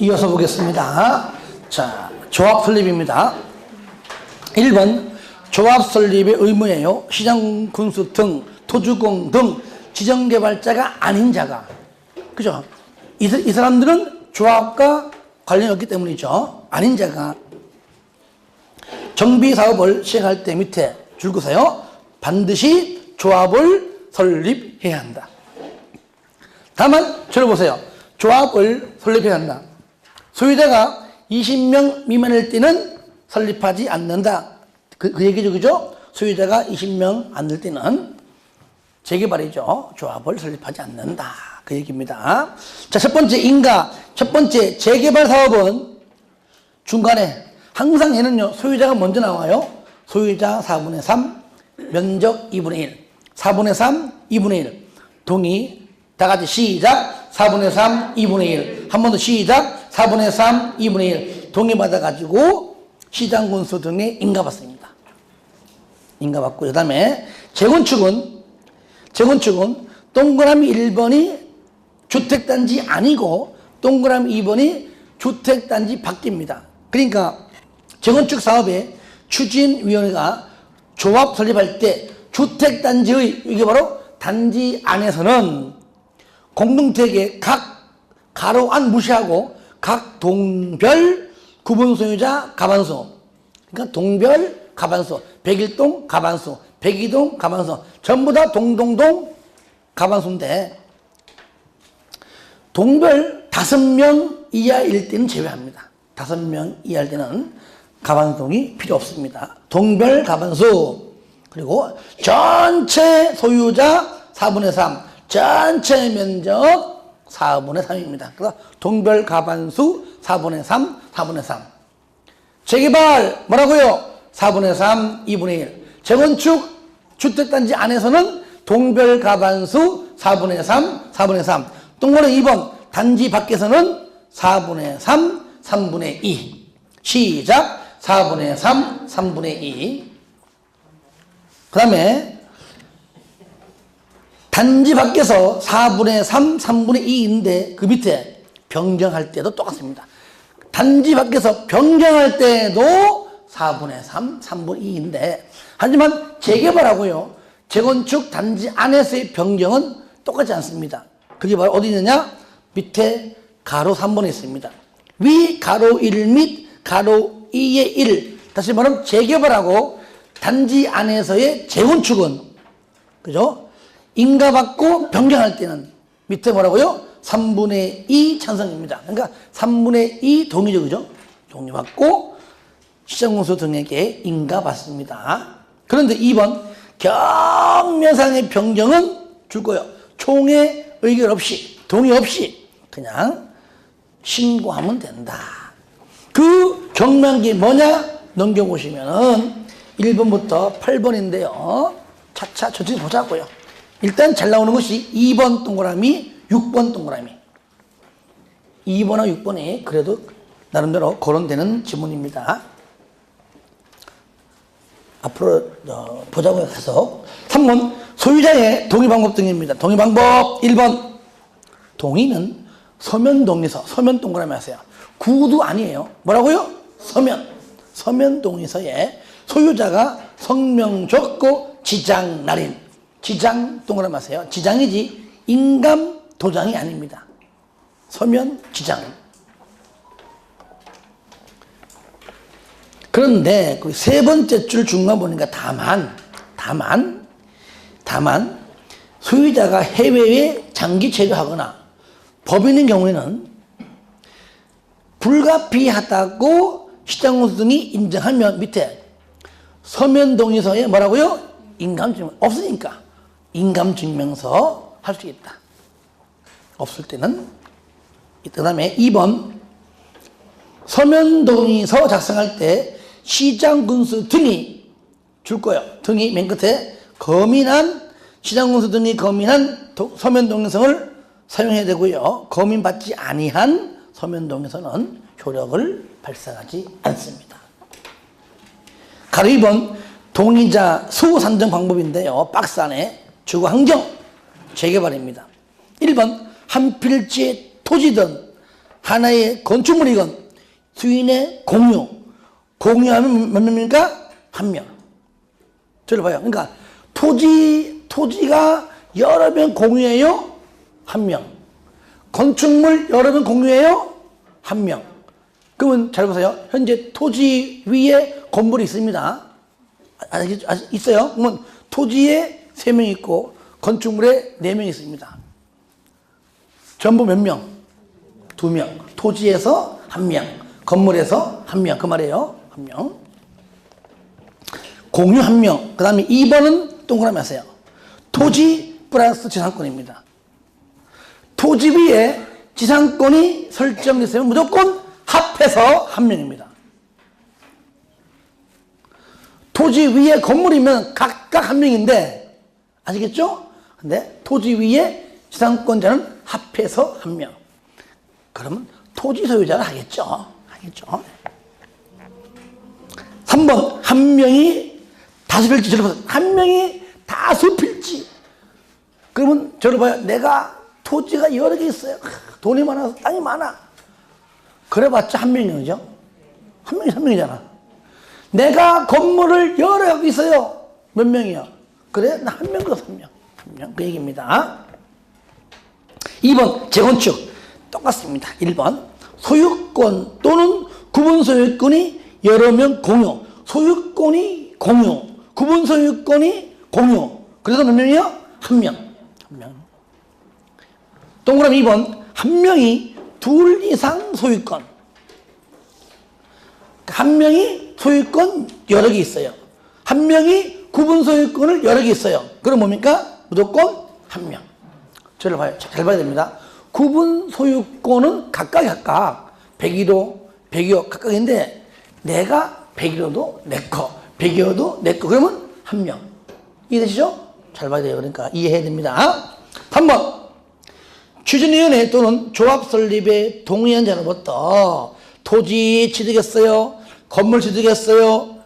이어서 보겠습니다. 자, 조합 설립입니다. 1번 조합 설립의 의무예요. 시장 군수 등 토주공 등 지정개발자가 아닌 자가, 그죠? 이 사람들은 조합과 관련이 없기 때문이죠. 아닌 자가 정비사업을 시행할 때 밑에 줄 것에요. 반드시 조합을 설립해야 한다. 다만 저를 보세요. 조합을 설립해야 한다. 소유자가 20명 미만일 때는 설립하지 않는다. 그 얘기죠, 그죠? 소유자가 20명 안 될 때는 재개발이죠. 조합을 설립하지 않는다. 그 얘기입니다. 자, 첫 번째 재개발 사업은 중간에 항상 얘는요, 소유자가 먼저 나와요. 소유자 4분의 3, 면적 2분의 1, 4분의 3, 2분의 1. 동의, 다 같이 시작. 4분의 3, 2분의 1. 한 번 더 시작. 4분의 3, 2분의 1. 동의받아가지고 시장군수 등에 인가받습니다. 인가받고, 그 다음에 재건축은 동그라미 1번이 주택단지 아니고 동그라미 2번이 주택단지 밖입니다. 그러니까 재건축 사업의 추진위원회가 조합 설립할 때 주택단지의, 이게 바로 단지 안에서는 공동택의 각 가로 안 무시하고 각 동별 구분 소유자 가반수, 그러니까 동별 가반수, 101동 가반수, 102동 가반수, 전부 다 동동동 가반수인데 동별 5명 이하일 때는 제외합니다. 5명 이하일 때는 가반수동이 필요 없습니다. 동별 가반수, 그리고 전체 소유자 4분의 3, 전체 면적 4분의 3입니다. 그래서 동별 가반수 4분의 3, 4분의 3. 재개발 뭐라고요? 4분의 3, 2분의 1. 재건축 주택단지 안에서는 동별 가반수 4분의 3, 4분의 3. 동그라미 2번 단지 밖에서는 4분의 3, 3분의 2. 시작. 4분의 3, 3분의 2. 그 다음에 단지 밖에서 4분의 3, 3분의 2인데 그 밑에 변경할 때도 똑같습니다. 단지 밖에서 변경할 때도 4분의 3, 3분의 2인데 하지만 재개발하고요, 재건축 단지 안에서의 변경은 똑같지 않습니다. 그게 바로 어디 있느냐? 밑에 가로 3번에 있습니다. 위 가로 1 및 가로 2의 1. 다시 말하면 재개발하고 단지 안에서의 재건축은, 그죠? 인가받고 변경할 때는 밑에 뭐라고요? 3분의 2 찬성입니다. 그러니까 3분의 2 동의죠, 그죠? 동의받고 시장군수 등에게 인가받습니다. 그런데 2번 경매상의 변경은 줄 거예요. 총회 의결 없이, 동의 없이 그냥 신고하면 된다. 그 경매한 게 뭐냐? 넘겨보시면은 1번부터 8번인데요. 차차 천천히 보자고요. 일단 잘 나오는 것이 2번 동그라미, 6번 동그라미. 2번과 6번이 그래도 나름대로 거론되는 지문입니다. 앞으로 보자고요. 해서 3번 소유자의 동의 방법 등입니다. 동의 방법 1번 동의는 서면 동의서, 서면 동그라미 하세요. 구도 아니에요. 뭐라고요? 서면 동의서에 소유자가 성명 적고 지장 날인, 지장 동그라미 하세요. 지장이지 인감 도장이 아닙니다. 서면 지장. 그런데 그 세 번째 줄 중간 보니까 다만 소유자가 해외에 장기 체류하거나 법인인 경우에는 불가피하다고 시장군수 등이 인정하면 밑에 서면 동의서에 뭐라고요? 인감증명. 없으니까 인감증명서 할 수 있다. 없을 때는. 그 다음에 2번 서면 동의서 작성할 때 시장군수 등이 줄 거예요. 등이 맨 끝에 시장군수 등이 검인한 서면 동의서를 사용해야 되고요. 검인받지 아니한 서면 동의서는 효력을 발생하지 않습니다. 가로 2번 동의자 수 산정 방법인데요. 박스 안에 주거 환경 재개발입니다. 1번 한 필지 토지든 하나의 건축물이건 수인의 공유하면 몇 명입니까? 한 명. 저를 봐요. 그러니까 토지가 여러 명 공유해요? 한 명. 건축물 여러 명 공유해요? 한 명. 그러면 잘 보세요. 현재 토지 위에 건물이 있습니다. 있어요? 그러면 토지에 3명 있고 건축물에 4명 있습니다. 전부 몇 명? 2명. 토지에서 1명, 건물에서 1명. 그 말이에요. 1명. 공유 1명. 그 다음에 2번은 동그라미 하세요. 토지 플러스 지상권입니다. 토지 위에 지상권이 설정됐으면 무조건 합해서 1명입니다. 토지 위에 건물이면 각각 1명인데, 아시겠죠? 근데 토지 위에 지상권자는 합해서 1명. 그러면 토지 소유자를 하겠죠. 3번, 1명이 다수 필지. 저를 보세요. 1명이 다수 필지. 그러면 저를 봐요. 내가 토지가 여러 개 있어요. 돈이 많아서 땅이 많아. 그래봤자 1명이죠. 1명이 3명이잖아. 내가 건물을 여러 개 갖고 있어요. 몇 명이요? 그래? 나 1명, 그 3명. 1명. 그 얘기입니다. 2번, 재건축. 똑같습니다. 1번. 소유권 또는 구분 소유권이 여러 명 공유. 소유권이 공유. 구분 소유권이 공유. 그래서 몇 명이요? 1명. 1명. 동그라미 2번. 1명이 2 이상 소유권. 1명이 소유권 여러 개 있어요. 1명이 구분 소유권을 여러 개 있어요. 그럼 뭡니까? 무조건 1명. 저를 봐요. 잘 봐야 됩니다. 구분 소유권은 각각 102호, 102호 각각인데 내가 101호도 내 거, 102호도 내 거. 그러면 1명. 이해되시죠? 잘 봐야 돼요. 그러니까 이해해야 됩니다. 3번. 추진위원회 또는 조합 설립에 동의한 자로부터 토지 취득했어요? 건물 취득했어요?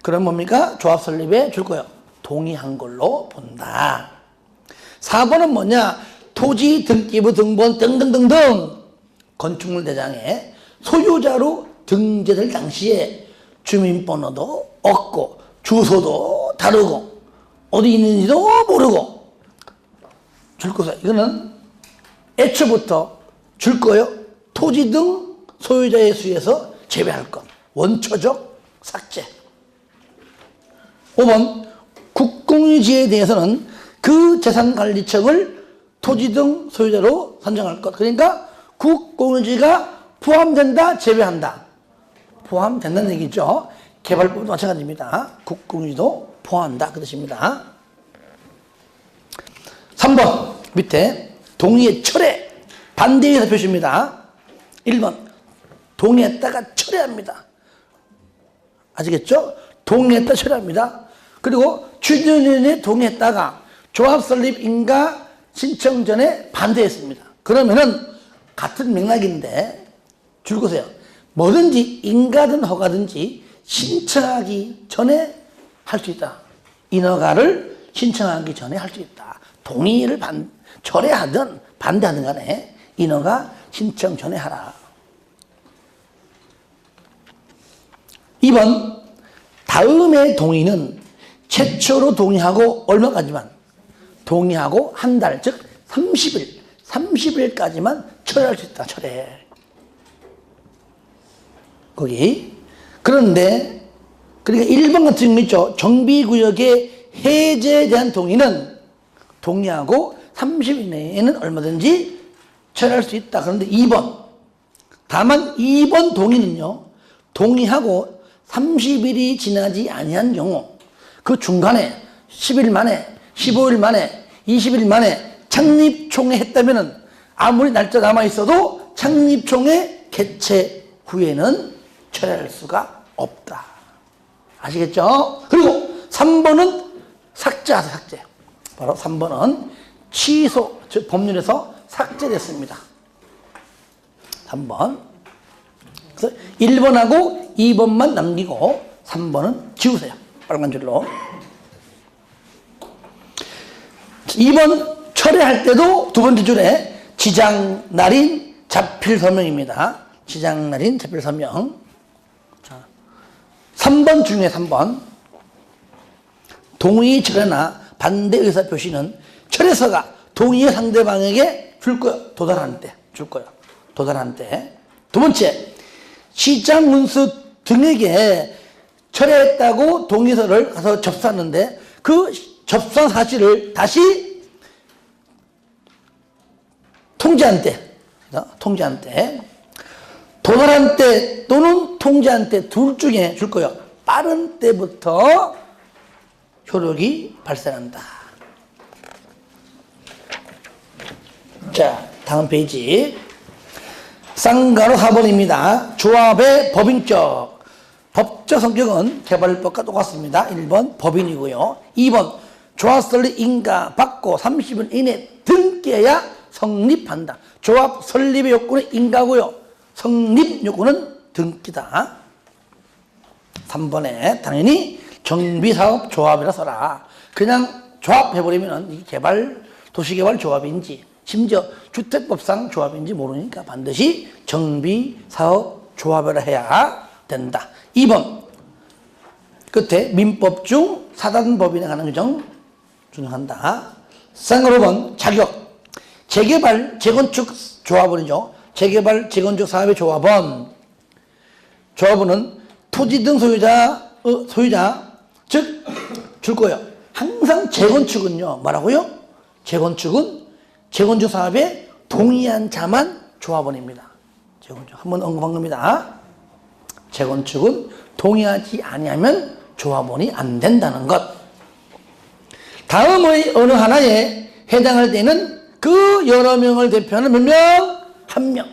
그럼 뭡니까? 조합 설립에 줄 거예요. 동의한 걸로 본다. 4번은 뭐냐? 토지 등기부 등본 등등등등 건축물 대장에 소유자로 등재될 당시에 주민번호도 없고 주소도 다르고 어디 있는지도 모르고 줄 거예요. 이거는 애초부터 줄 거예요. 토지 등 소유자의 수에서 제외할 것. 원초적 삭제. 5번 국공유지에 대해서는 그 재산관리청을 토지 등 소유자로 선정할 것. 그러니까 국공유지가 포함된다, 제외한다. 포함된다는 얘기죠. 개발법도 마찬가지입니다. 국공유지도 포함한다 그 뜻입니다. 3번 밑에 동의의 철회 반대의 표시입니다. 1번 동의했다가 철회합니다. 아시겠죠? 동의했다 철회합니다. 그리고 추진위원회에 동의했다가 조합 설립 인가 신청 전에 반대했습니다. 그러면은 같은 맥락인데 줄거세요. 뭐든지 인가든 허가든지 신청하기 전에 할 수 있다. 인허가를 신청하기 전에 할 수 있다. 동의를 철회하든 반대하든 간에 인허가 신청 전에 하라. 2번 다음의 동의는 최초로 동의하고 얼마까지만 동의하고 한 달, 즉 30일까지만 철회할 수 있다. 철회. 거기. 그런데 그러니까 1번 같은 경우 있죠. 정비구역의 해제에 대한 동의는 동의하고 30일 내에는 얼마든지 철회할 수 있다. 그런데 2번. 다만 2번 동의는요. 동의하고 30일이 지나지 아니한 경우 그 중간에 10일 만에 15일 만에 20일 만에 창립총회 했다면 아무리 날짜 남아있어도 창립총회 개최 후에는 철회할 수가 없다. 아시겠죠? 그리고 3번은 삭제하세요. 삭제. 바로 3번은 취소, 즉 법률에서 삭제됐습니다. 3번. 그래서 1번하고 2번만 남기고 3번은 지우세요. 빨간 줄로. 2번 철회할 때도 두 번째 줄에 지장, 날인, 자필 서명입니다. 지장날인 자필 서명. 자, 3번 중에 3번. 동의 철회나 반대 의사 표시는 철회서가 동의의 상대방에게 줄 거요. 도달하는 때 줄 거요. 도달하는 때. 두 번째, 시장 문수 등에게 철회했다고 동의서를 가서 접수하는데 그 접수한 사실을 다시 통지한 때, 도달한 때 또는 통지한 때 둘 중에 줄 거예요. 빠른 때부터 효력이 발생한다. 자, 다음 페이지. 쌍가로 4번입니다. 조합의 법인적. 법적 성격은 개발법과 똑같습니다. 1번 법인이고요. 2번 조합 설립 인가 받고 30일 이내 등기해야 성립한다. 조합 설립의 요건은 인가고요. 성립 요건은 등기다. 3번에 당연히 정비사업 조합이라 써라. 그냥 조합해버리면 이 개발, 도시개발 조합인지 심지어 주택법상 조합인지 모르니까 반드시 정비사업 조합이라 해야 된다. 2번 끝에 민법 중 사단법인에 관한 규정 준용한다. 쌍으로 5번 자격. 재개발, 재건축 조합원이죠. 재개발, 재건축 사업의 조합원. 조합원은 토지 등 소유자, 즉, 줄 거예요. 항상 재건축은요, 뭐라고요? 재건축은 재건축 사업에 동의한 자만 조합원입니다. 재건축. 한번 언급한 겁니다. 재건축은 동의하지 아니하면 조합원이 안 된다는 것. 다음의 어느 하나에 해당할 때는 그 여러 명을 대표하는 몇 명? 한 명.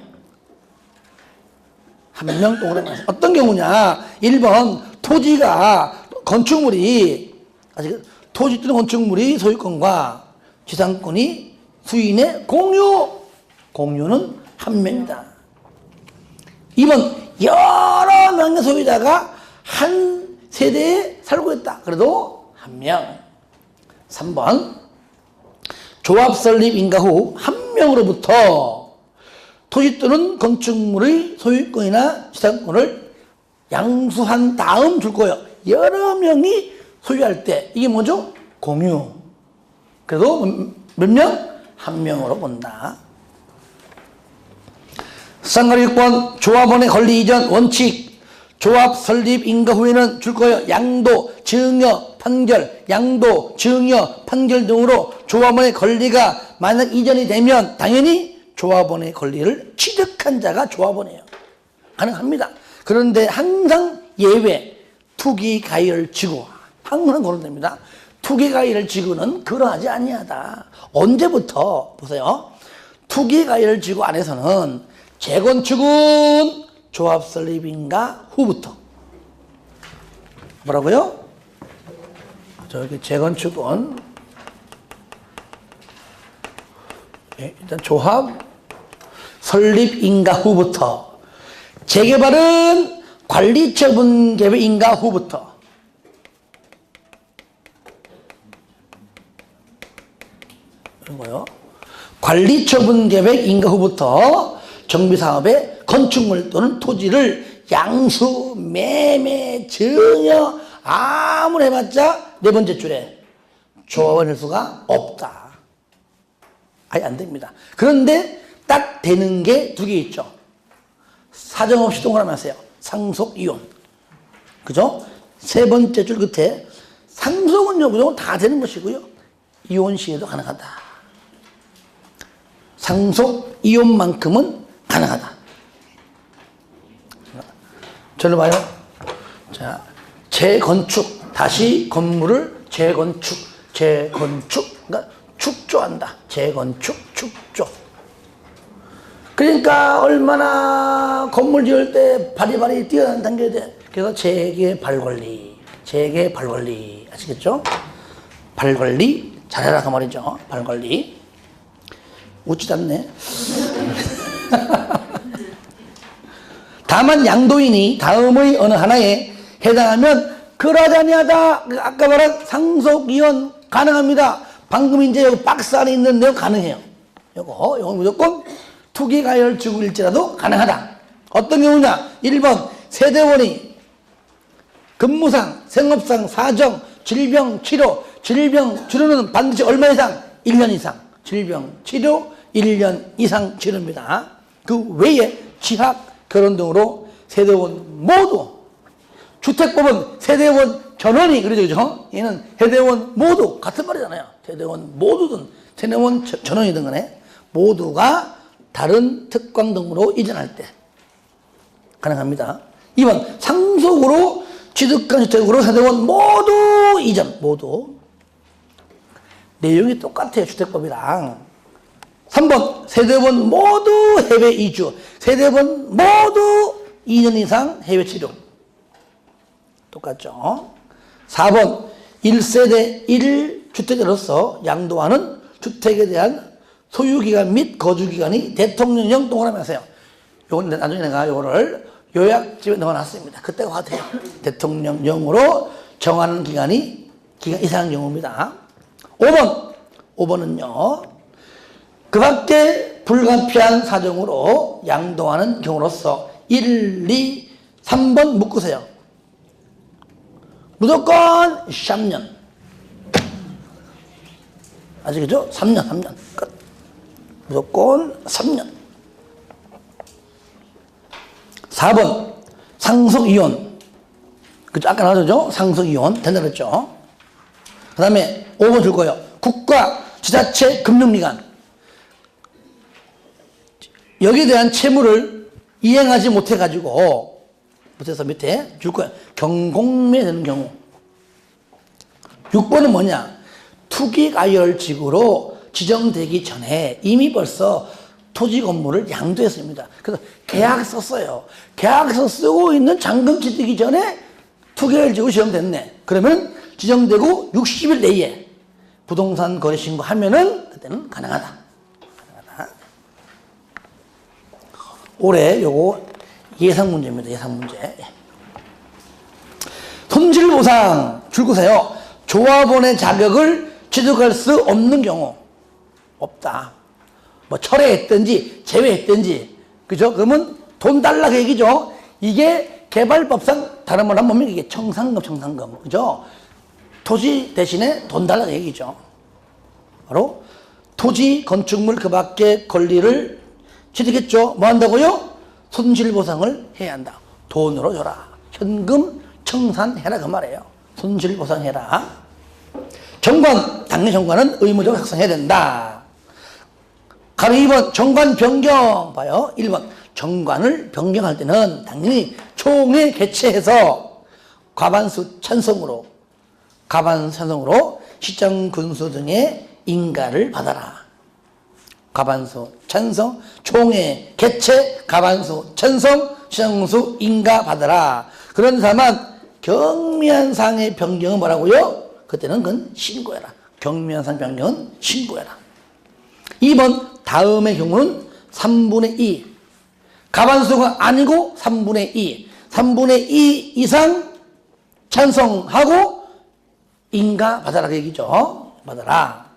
한 명 동그라미. 어떤 경우냐? 1번 토지가 건축물이 토지 또는 건축물이 소유권과 지상권이 수인의 공유는 한 명이다. 2번 여러 명의 소유자가 한 세대에 살고 있다. 그래도 한 명. 3번 조합 설립 인가 후 한 명으로부터 토지 또는 건축물의 소유권이나 지상권을 양수한 다음 줄 거예요. 여러 명이 소유할 때 이게 뭐죠? 공유. 그래도 몇 명? 한 명으로 본다. 쌍가리 6번 조합원의 권리 이전 원칙. 조합 설립 인가 후에는 줄 거예요. 양도, 증여, 판결, 양도, 증여, 판결 등으로 조합원의 권리가 만약 이전이 되면 당연히 조합원의 권리를 취득한 자가 조합원이에요. 가능합니다. 그런데 항상 예외, 투기 가의를 지고 항상 거론됩니다. 투기 가의를 지고는 그러하지 아니하다. 언제부터 보세요. 투기 가의를 지고 안에서는 재건축은 조합 설립인가 후부터. 뭐라고요? 저기 재건축은 일단 조합 설립인가 후부터. 재개발은 관리처분 계획인가 후부터. 이런 거요. 관리처분 계획 인가 후부터 정비사업에 건축물 또는 토지를 양수, 매매, 증여 아무리 해봤자 네 번째 줄에 조합원 횟수가 없다. 아예 안 됩니다. 그런데 딱 되는 게 두 개 있죠. 사정없이 동그라미 하세요. 상속, 이혼. 그죠? 세 번째 줄 끝에 상속은요, 무조건 다 되는 것이고요. 이혼 시에도 가능하다. 상속, 이혼만큼은 가능하다. 저를 봐요. 자, 재건축. 다시 건물을 재건축. 그러니까 축조한다. 재건축, 축조. 그러니까 얼마나 건물 지을 때 바리바리 뛰어난 단계야 돼. 그래서 재개발관리. 재개발관리. 아시겠죠? 발관리 잘해라 그 말이죠. 발관리. 웃지도 않네. 다만 양도인이 다음의 어느 하나에 해당하면 그러하지 아니하다. 아까 말한 상속, 이혼 가능합니다. 방금 이제 여기 박스 안에 있는 내용 가능해요. 요거 무조건 투기가열직일지라도 가능하다. 어떤 경우냐? 1번 세대원이 근무상, 생업상, 사정, 질병, 치료, 질병 치료는 반드시 얼마 이상? 1년 이상. 질병, 치료 1년 이상 치료입니다. 그 외에 취학, 결혼 등으로 세대원 모두, 주택법은 세대원 전원이 그러죠, 그죠? 얘는 세대원 모두 같은 말이잖아요. 세대원 모두든 세대원 전원이든 간에 모두가 다른 특광 등으로 이전할 때 가능합니다. 2번 상속으로 취득한 주택으로 세대원 모두 이전, 모두. 내용이 똑같아요, 주택법이랑. 3번 세대원 모두 해외 이주, 세대원 모두 2년 이상 해외 치료. 똑같죠. 4번 1세대 1주택자로서 양도하는 주택에 대한 소유기간 및 거주기간이 대통령령 동그라미 하세요. 요건 나중에 내가 요거를 요약집에 넣어놨습니다. 그때가 같아요. 대통령령으로 정하는 기간 이상 경우입니다. 5번은요. 그 밖에 불가피한 사정으로 양도하는 경우로서 1, 2, 3번 묶으세요. 무조건 3년. 아시겠죠? 3년 끝. 무조건 3년. 4번 상속이혼. 그죠? 아까 나왔죠? 상속이혼 된다 그랬죠? 그 다음에 5번 줄 거예요. 국가, 지자체, 금융기관. 여기에 대한 채무를 이행하지 못해서 밑에 줄 거예요. 경공매되는 경우. 6번은 뭐냐? 투기가열직으로 지정되기 전에 이미 벌써 토지 건물을 양도했습니다. 그래서 계약서 써요. 계약서 쓰고 있는 잔금 취득이 전에 투기가열직으로 지정됐네. 그러면 지정되고 60일 내에 부동산 거래 신고하면은 그때는 가능하다. 올해 요거 예상 문제입니다. 예상 문제. 손실보상 줄거세요. 조합원의 자격을 취득할 수 없는 경우. 없다. 뭐 철회했든지 제외했든지, 그죠? 그러면 돈 달라 그 얘기죠. 이게 개발법상 다른 말 하면 이게 청산금, 그죠? 토지 대신에 돈 달라 그 얘기죠. 바로 토지, 건축물 그 밖의 권리를 취득했죠. 뭐 한다고요? 손실보상을 해야 한다. 돈으로 줘라. 현금 청산해라 그 말이에요. 손실보상해라. 정관, 당연히 정관은 의무적으로 작성해야 된다. 가로 2번 정관 변경 봐요. 1번 정관을 변경할 때는 당연히 총회 개최해서 과반수 찬성으로 시장 군수 등의 인가를 받아라. 과반수 찬성, 총회 개최, 과반수 찬성, 시장 군수 인가 받아라. 그런 다만 경미한 상의 변경은 뭐라고요? 그때는 그건 신고해라. 경미한 상 변경은 신고해라. 2번 다음의 경우는 3분의 2. 과반수가 아니고 3분의 2. 3분의 2 이상 찬성하고 인가 받아라 그 얘기죠. 받아라.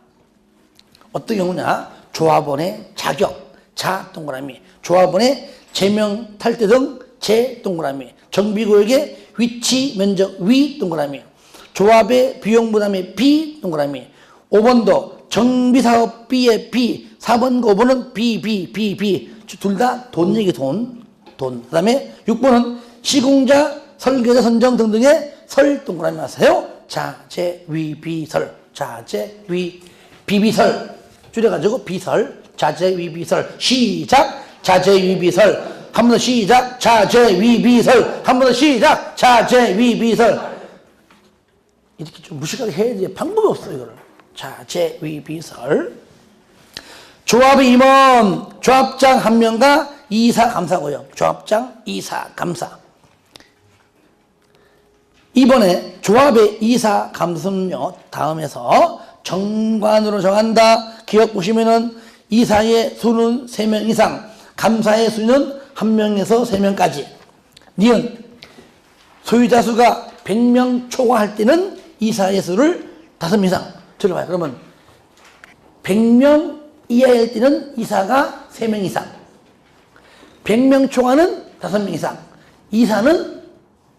어떤 경우냐? 조합원의 자격, 자 동그라미. 조합원의 제명 탈퇴 등 제 동그라미. 정비구역의 위치 면적 위 동그라미. 조합의 비용 부담의 비 동그라미. 5번도 정비사업 B의 B, 4번과 5번은 B. 둘 다 돈 얘기, 돈. 그 다음에 6번은 시공자, 설계자 선정 등등의 설 동그라미 하세요. 자재, 위, 비설. 자재, 위, 비비설. 줄여가지고 비설. 자재, 위, 비설. 시작. 자재, 위, 비설. 한 번 더 시작. 자재, 위, 비설. 한 번 더 시작. 자재, 위, 비설. 이렇게 좀 무식하게 해야지 방법이 없어 이거를. 자재, 위, 비설. 조합의 임원, 조합장 한 명과 이사, 감사고요. 조합장, 이사, 감사. 이번에 조합의 이사, 감사는요, 다음에서 정관으로 정한다. 기억 보시면은 이사의 수는 3명 이상, 감사의 수는 1명에서 3명까지. 니은 소유자 수가 100명 초과할 때는 이사의 수를 5명 이상. 들어봐요. 그러면 100명 이하일 때는 이사가 3명 이상. 100명 초과는 5명 이상, 이사는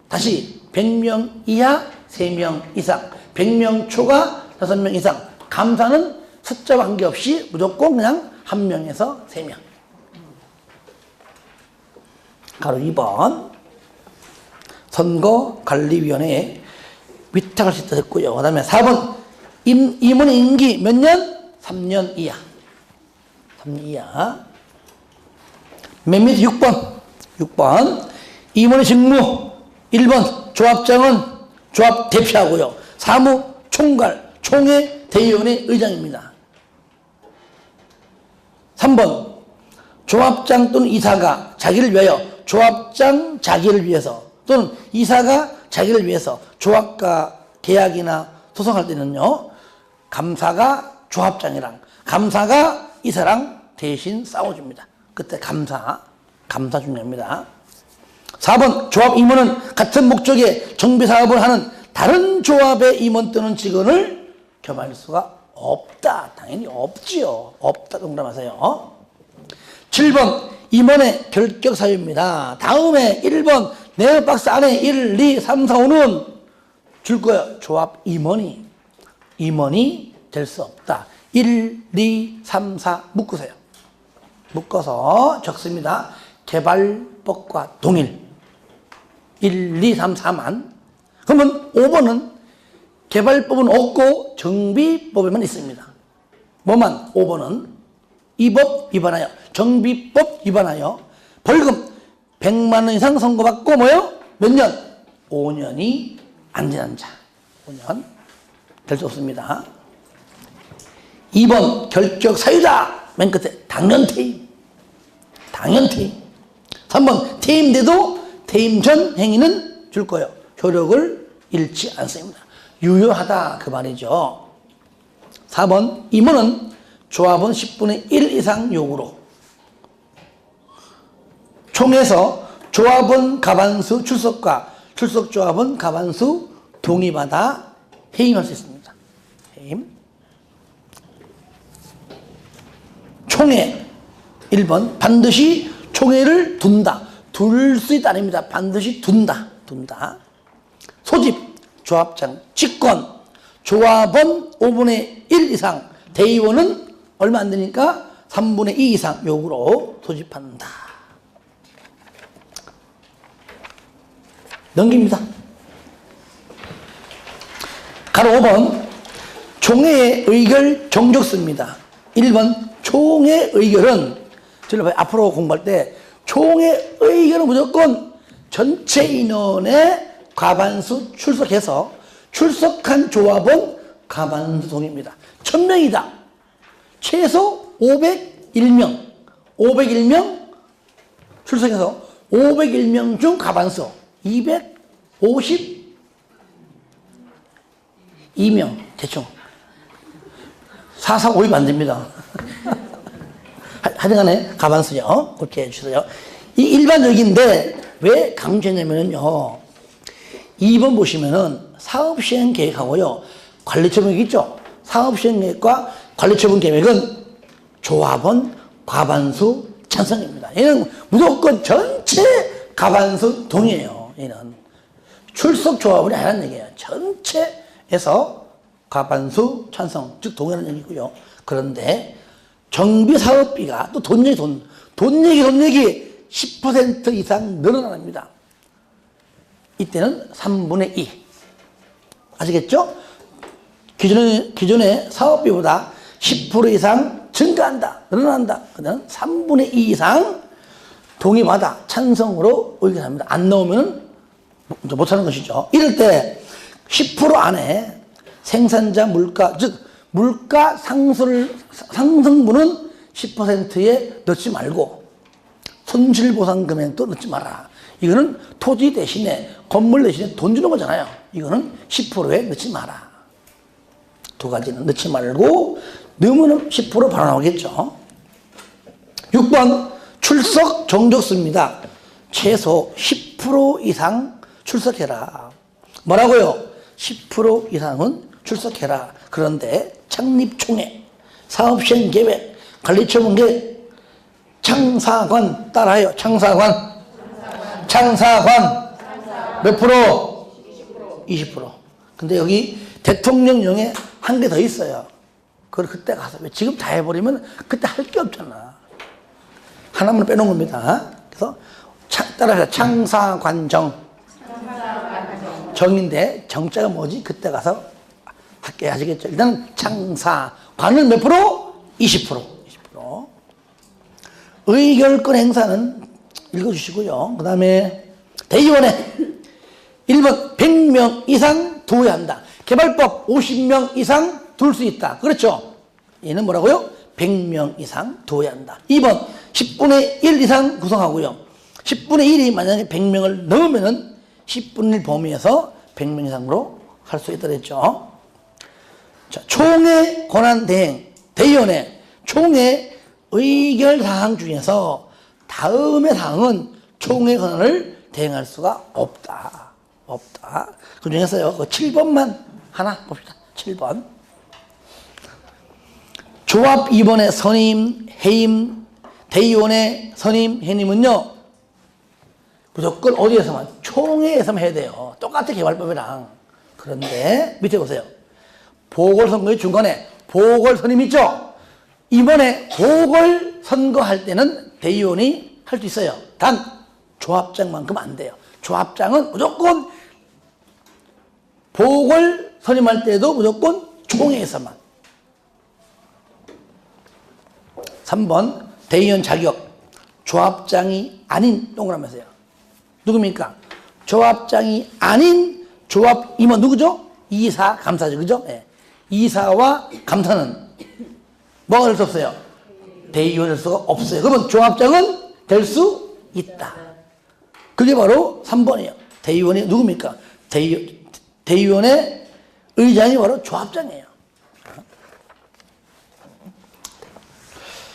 다시 100명 이하 3명 이상, 100명 초과 5명 이상, 감사는 숫자와 관계없이 무조건 그냥 1명에서 3명. 가로 2번 선거관리위원회에 위탁할 수 있다 됐고요. 그 다음에 4번 임원 임기 몇 년? 3년 이하. 3년 이하. 맨 밑에 6번 임원의 직무 1번 조합장은 조합 대표하고요. 사무총괄 총회 대의원의 의장입니다. 3번 조합장 또는 이사가 자기를 위하여 조합장 자기를 위해서 또는 이사가 자기를 위해서 조합과 계약이나 소송할 때는요. 감사가 조합장이랑 감사가 이사랑 대신 싸워줍니다. 그때 감사 중요합니다. 4번 조합 임원은 같은 목적의 정비사업을 하는 다른 조합의 임원 또는 직원을 겸할 수가 없다. 당연히 없지요. 없다 동감하세요. 7번 임원의 결격 사유입니다. 다음에 1번 내 박스 안에 1, 2, 3, 4, 5는 줄 거예요. 조합 임원이 될 수 없다. 1, 2, 3, 4 묶으세요. 묶어서 적습니다. 개발법과 동일 1, 2, 3, 4만. 그러면 5번은 개발법은 없고 정비법에만 있습니다. 뭐만? 5번은 이 법 위반하여 정비법 위반하여 벌금 100만 원 이상 선고받고 뭐요? 몇 년? 5년이 안 지난 자. 5년 될 수 없습니다. 2번 결격 사유자. 맨 끝에 당연 퇴임. 3번 퇴임돼도 퇴임 전 행위는 줄 거예요. 효력을 잃지 않습니다. 유효하다 그 말이죠. 4번 임원은 조합원 10분의 1 이상 요구로 총회에서 조합원 가반수 출석과 출석 조합원 가반수 동의받아 해임할 수 있습니다. 해임. 총회 1번 반드시 총회를 둔다. 둘 수 있다 아닙니다. 반드시 둔다. 소집 조합장 직권 조합원 5분의 1 이상 대의원은 얼마 안 되니까 3분의 2 이상 요구로 소집한다. 넘깁니다. 가로 5번 총회의 의결 정족수입니다. 1번 총회 의결은 저를 앞으로 공부할 때 총회 의결은 무조건 전체 인원의 과반수 출석해서 출석한 조합원 과반수 동의입니다. 1000명이다. 최소 501명 출석해서 501명 중 과반수 252명 대충 4, 4, 5면 안 됩니다. 하여간에 과반수요. 그렇게 해주세요. 이 일반적인데 왜 강조했냐면요. 2번 보시면은 사업시행 계획하고요. 관리처분 있죠. 사업시행 계획과 관리처분 계획은 조합원 과반수 찬성입니다. 얘는 무조건 전체 과반수 동의해요. 얘는 출석 조합원이 아니라는 얘기예요. 전체에서 과반수 찬성, 즉 동의하는 얘기고요. 그런데 정비사업비가 또 돈 얘기 10% 이상 늘어납니다. 이때는 3분의 2. 아시겠죠? 기존의 사업비보다 10% 이상 증가한다, 늘어난다. 그다음 3분의 2 이상 동의받아 찬성으로 의결합니다. 안 나오면 못하는 것이죠. 이럴 때 10% 안에 생산자 물가, 즉 물가 상승분은 10%에 넣지 말고 손실보상 금액도 넣지 마라. 이거는 토지 대신에 건물 대신에 돈 주는 거잖아요. 이거는 10%에 넣지 마라. 두 가지는 넣지 말고 넣으면 10% 바로 나오겠죠. 6번 출석 정족수입니다. 최소 10% 이상 출석해라. 뭐라고요? 10% 이상은 출석해라. 그런데 창립총회, 사업시행계획, 관리처분계획 창사관 따라해요. 창사관. 창사관 몇 프로? 20%. 근데 여기 대통령령에 한 개 더 있어요. 그걸 그때 가서, 왜 지금 다 해버리면 그때 할 게 없잖아. 하나만 빼놓은 겁니다. 그래서 따라서 창사관정. 정인데 정자가 뭐지? 그때 가서 할게 하시겠죠. 일단 창사관은 몇 프로? 20%. 의결권 행사는 읽어주시고요. 그 다음에 대의원회 1번 100명 이상 두어야 한다. 개발법 50명 이상 둘 수 있다. 그렇죠? 얘는 뭐라고요? 100명 이상 두어야 한다. 2번 10분의 1 이상 구성하고요. 10분의 1이 만약에 100명을 넘으면은 10분의 1 범위에서 100명 이상으로 할 수 있다 그랬죠. 자, 총회 권한 대행 대의원회 총회 의결 사항 중에서 다음의 사항은 총회 권한을 대행할 수가 없다. 그 중에서요, 그 7번만 하나 봅시다. 7번. 조합 2번의 선임, 해임, 대의원의 선임, 해임은요, 무조건 어디에서만? 총회에서만 해야 돼요. 똑같아, 개발법이랑. 그런데, 밑에 보세요. 보궐선거의 중간에 보궐선임 있죠? 이번에 보궐선거할 때는 대의원이 할 수 있어요. 단, 조합장만큼 안 돼요. 조합장은 무조건 보궐선임할 때도 무조건 총회에서만. 3번 대의원 자격 조합장이 아닌 동그라미세요. 누굽니까? 조합장이 아닌 조합 임원 누구죠? 이사 감사죠. 그죠? 네. 이사와 감사는 뭐가 될 수 없어요? 대의원 될 수가 없어요. 그러면 조합장은 될 수 있다. 그게 바로 3번이에요. 대의원이 누굽니까? 대의원의 의장이 바로 조합장이에요.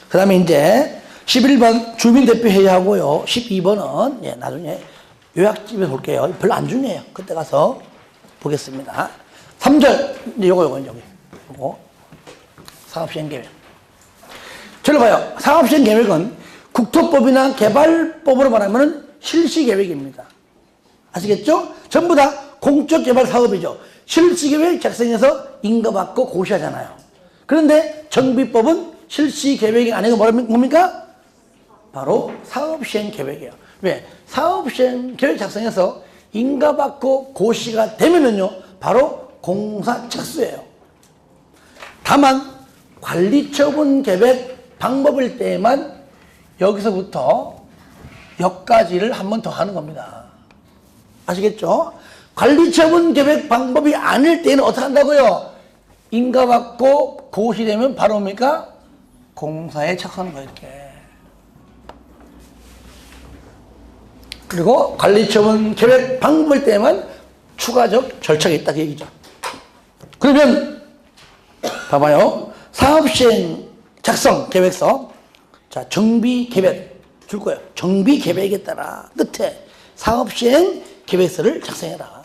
그 다음에 이제 11번 주민대표회의 하고요. 12번은 예, 나중에 요약집에 볼게요. 별로 안 중요해요. 그때 가서 보겠습니다. 3절, 이제 요거, 사업시행계획. 저를 봐요. 사업시행계획은 국토법이나 개발법으로 말하면 실시계획입니다. 아시겠죠? 전부 다 공적개발 사업이죠. 실시계획 작성해서 인가받고 고시하잖아요. 그런데 정비법은 실시계획이 아니고 뭡니까? 바로 사업시행계획이에요. 왜? 사업시행계획 작성해서 인가받고 고시가 되면은요, 바로 공사 착수예요. 다만 관리처분계획 방법일 때에만 여기서부터 여기까지를 한 번 더 하는 겁니다. 아시겠죠? 관리처분계획 방법이 아닐 때는 어떻게 한다고요? 인가받고 고시되면 바로 뭡니까? 공사에 착수하는 거예요. 이렇게. 그리고 관리처분계획 방법일 때만 추가적 절차가 있다 그 얘기죠. 그러면 봐봐요. 사업시행 작성 계획서, 자 정비계획 줄 거예요. 정비계획에 따라 끝에 사업시행 계획서를 작성해라.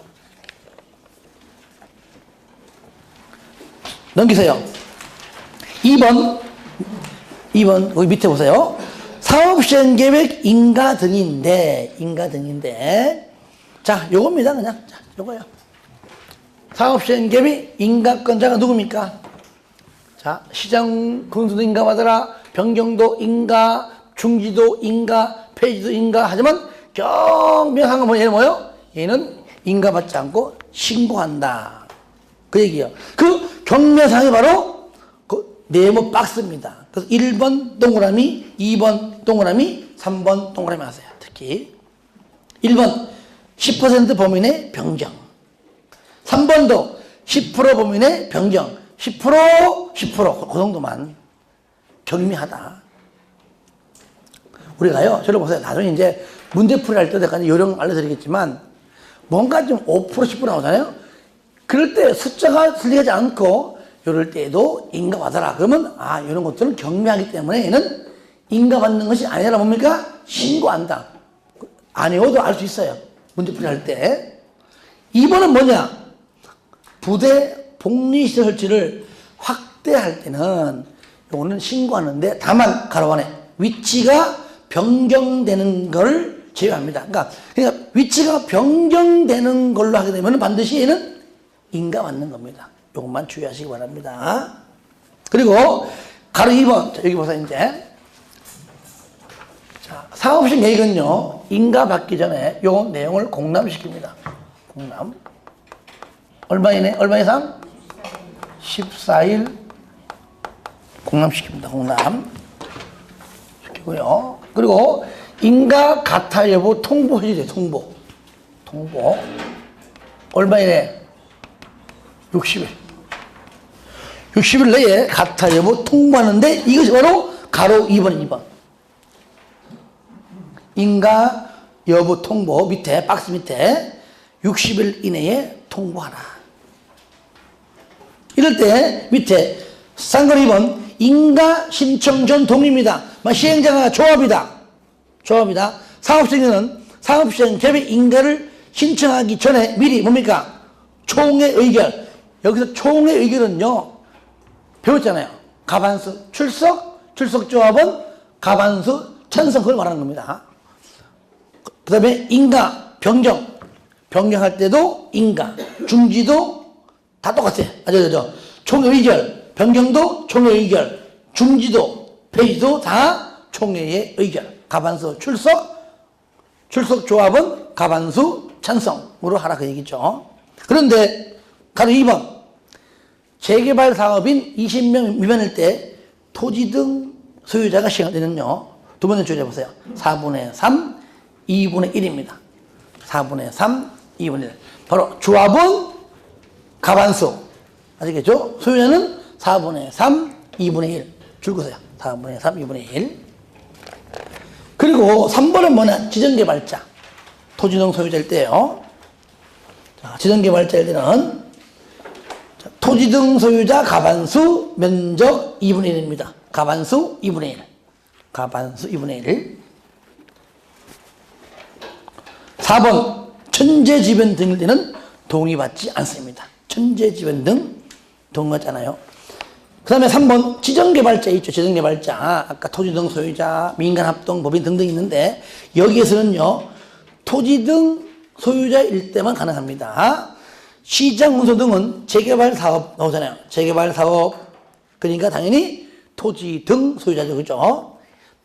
넘기세요. 2번 거기 밑에 보세요. 사업시행계획 인가 등인데 자 요겁니다. 그냥 자 요거요. 사업시행계획 인가권자가 누굽니까? 자 시장 군수도 인가받아라, 변경도 인가, 중지도 인가, 폐지도 인가 하지만 경명한 건 얘는 뭐예요? 얘는 인가받지 않고 신고한다. 그 얘기예요. 그 경매상이 바로 그 네모 박스입니다. 그래서 1번 동그라미, 2번 동그라미, 3번 동그라미 하세요. 특히 1번 10% 범위 내 변경, 3번도 10% 범위 내 변경, 10% 그 정도만 경미하다. 우리가요, 저를 보세요. 나중에 이제 문제풀이 할 때 내가 요령 알려드리겠지만 뭔가 좀 5% 10% 나오잖아요. 그럴 때 숫자가 틀리지 않고 이럴 때에도 인가받아라. 그러면 아 이런 것들은 경미하기 때문에 얘는 인가받는 것이 아니라 뭡니까? 신고한다. 아니어도 알 수 있어요. 문제풀이 할 때. 2번은 뭐냐? 부대 복리시설 설치를 확대할 때는 요거는 신고하는데 다만 가로 안에 위치가 변경되는 걸 제외합니다. 그러니까 위치가 변경되는 걸로 하게 되면 반드시 얘는 인가 맞는 겁니다. 이것만 주의하시기 바랍니다. 그리고 가로 2번. 자, 여기 보세요, 이제. 자, 사업식 계획은요, 인가 받기 전에 요 내용을 공람시킵니다. 공람. 얼마이네? 얼마 이상? 14일 공람시킵니다. 공람. 시키고요. 그리고 인가 가타 여부 통보해야 돼요. 통보. 얼마이네? 60일. 60일 내에 가타 여부 통보하는데 이것이 바로 가로 2번. 인가 여부 통보 밑에, 박스 밑에 60일 이내에 통보하라. 이럴 때 밑에 쌍거리 2번 인가 신청 전 동의입니다. 시행자가 조합이다. 사업시행자는 사업시행 계획 인가를 신청하기 전에 미리 뭡니까? 총회 의결. 여기서 총회 의결은요, 배웠잖아요. 가반수 출석 조합은 가반수 찬성, 그걸 말하는 겁니다. 그 다음에 인가 변경할 때도 인가, 중지도 다 똑같아요. 총회 의결, 변경도 총회 의결, 중지도, 폐지도 다 총회의 의결. 가반수 출석 조합은 가반수 찬성으로 하라 그 얘기죠. 그런데 가로 2번 재개발 사업인 20명 미만일 때 토지 등 소유자가 시행되는요. 두 번째 줄여 보세요. 4분의 3, 2분의 1입니다. 4분의 3, 2분의 1. 바로 조합은 가반수. 아시겠죠? 소유자는 4분의 3, 2분의 1. 줄거세요. 4분의 3, 2분의 1. 그리고 3번은 뭐냐? 지정개발자. 토지 등 소유자일 때요. 자, 지정개발자일 때는 토지 등 소유자 가반수 면적 2분의 1입니다. 가반수 2분의 1. 가반수 2분의 1. 4번 천재지변 등일 때는 동의받지 않습니다. 천재지변 등 동의하잖아요. 그 다음에 3번 지정개발자 있죠. 지정개발자. 아까 토지 등 소유자, 민간합동, 법인 등등 있는데 여기에서는요. 토지 등 소유자일 때만 가능합니다. 시장 운소 등은 재개발 사업 나오잖아요. 재개발 사업. 그러니까 당연히 토지 등 소유자죠. 그죠?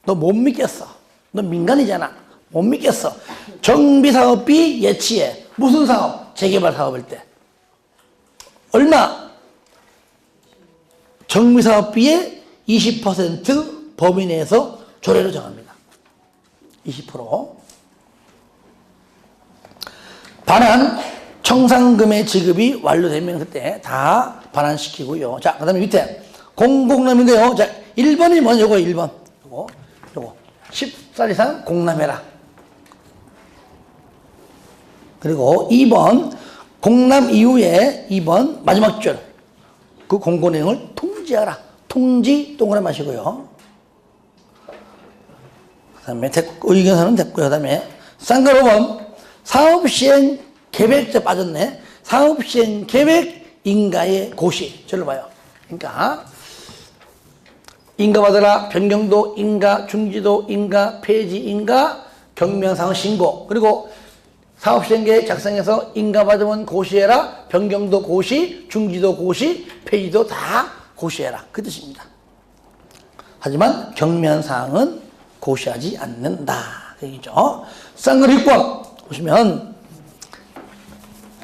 너 못 믿겠어. 너 민간이잖아. 못 믿겠어. 정비사업비 예치해. 무슨 사업? 재개발 사업일 때. 얼마? 정비사업비의 20% 범위 내에서 조례로 정합니다. 20%. 반환 청산금의 지급이 완료되면 그때 다 반환시키고요. 자, 그 다음에 밑에 공공남인데요. 자, 1번이 뭐냐? 요거 1번. 요거. 10살 이상 공남해라. 그리고 2번 공남 이후에 2번 마지막 줄. 그 공고 내용을 통지하라. 통지 동그라미 마시고요. 그 다음에 의견서는 됐고요. 그 다음에 쌍글 5번 사업시행 계획자 빠졌네. 사업시행 계획 인가의 고시. 저를 봐요. 그러니까 인가받아라. 변경도 인가, 중지도 인가, 폐지 인가, 경면상 신고. 그리고 사업시행계획 작성해서 인가받으면 고시해라. 변경도 고시, 중지도 고시, 폐지도 다 고시해라. 그 뜻입니다. 하지만 경면사항은 고시하지 않는다. 그 얘기죠. 쌍글 6번 보시면